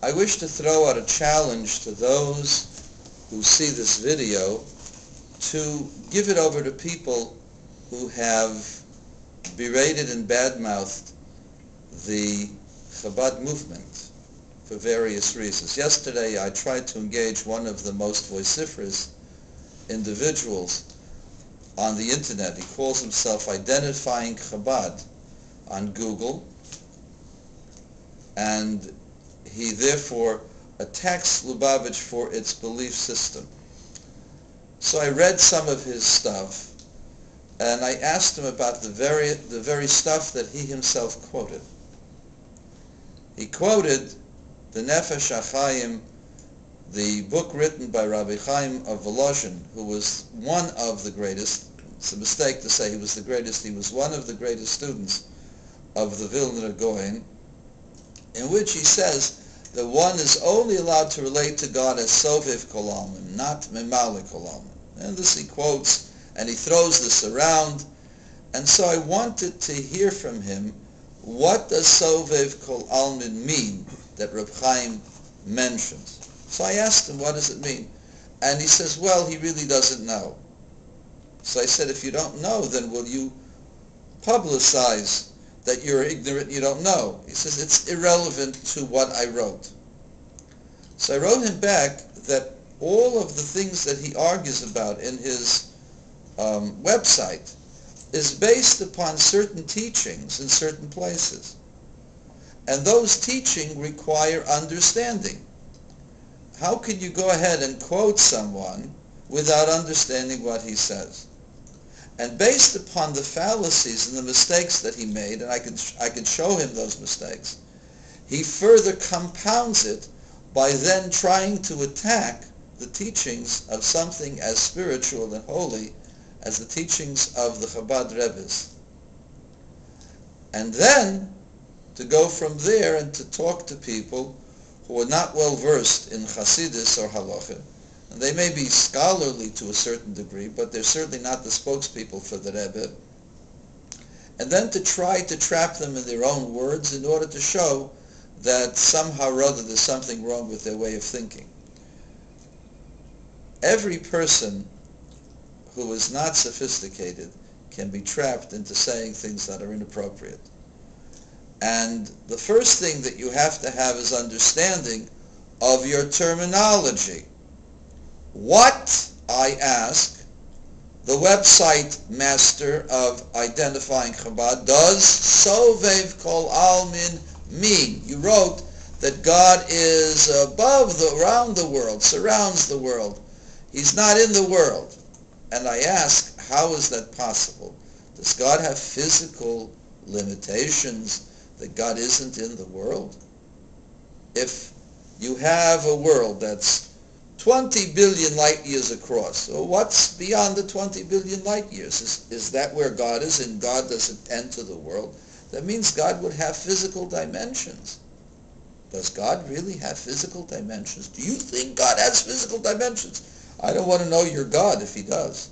I wish to throw out a challenge to those who see this video to give it over to people who have berated and badmouthed the Chabad movement for various reasons. Yesterday I tried to engage one of the most vociferous individuals on the internet. He calls himself Identifying Chabad on Google, and he therefore attacks Lubavitch for its belief system. So I read some of his stuff, and I asked him about the very stuff that he himself quoted. He quoted the Nefesh HaChaim, the book written by Rabbi Chaim of Volozhin, who was one of the greatest. It's a mistake to say he was the greatest. He was one of the greatest students of the Vilna Gaon, in which he says that one is only allowed to relate to God as Sovev Kol Almin, not Memale Kol Almin. And this he quotes, and he throws this around. And so I wanted to hear from him, what does Sovev Kol Almin mean that Reb Chaim mentions? So I asked him, what does it mean? And he says, well, he really doesn't know. So I said, if you don't know, then will you publicize that you're ignorant and you don't know? He says, it's irrelevant to what I wrote. So I wrote him back that all of the things that he argues about in his website is based upon certain teachings in certain places. And those teachings require understanding. How can you go ahead and quote someone without understanding what he says? And based upon the fallacies and the mistakes that he made, and I could show him those mistakes, he further compounds it by then trying to attack the teachings of something as spiritual and holy as the teachings of the Chabad Rebbe's. And then to go from there and to talk to people who are not well versed in Hasidus or Halacha. And they may be scholarly to a certain degree, but they're certainly not the spokespeople for the Rebbe. And then to try to trap them in their own words in order to show that somehow or other there's something wrong with their way of thinking. Every person who is not sophisticated can be trapped into saying things that are inappropriate. And the first thing that you have to have is understanding of your terminology. What, I ask, the website master of Identifying Chabad, does Sovev Kol Almin mean? You wrote that God is around the world, surrounds the world. He's not in the world. And I ask, how is that possible? Does God have physical limitations that God isn't in the world? If you have a world that's 20 billion light years across, so what's beyond the 20 billion light years? Is that where God is, and God doesn't enter the world? That means God would have physical dimensions. Does God really have physical dimensions? Do you think God has physical dimensions? I don't want to know your God if he does.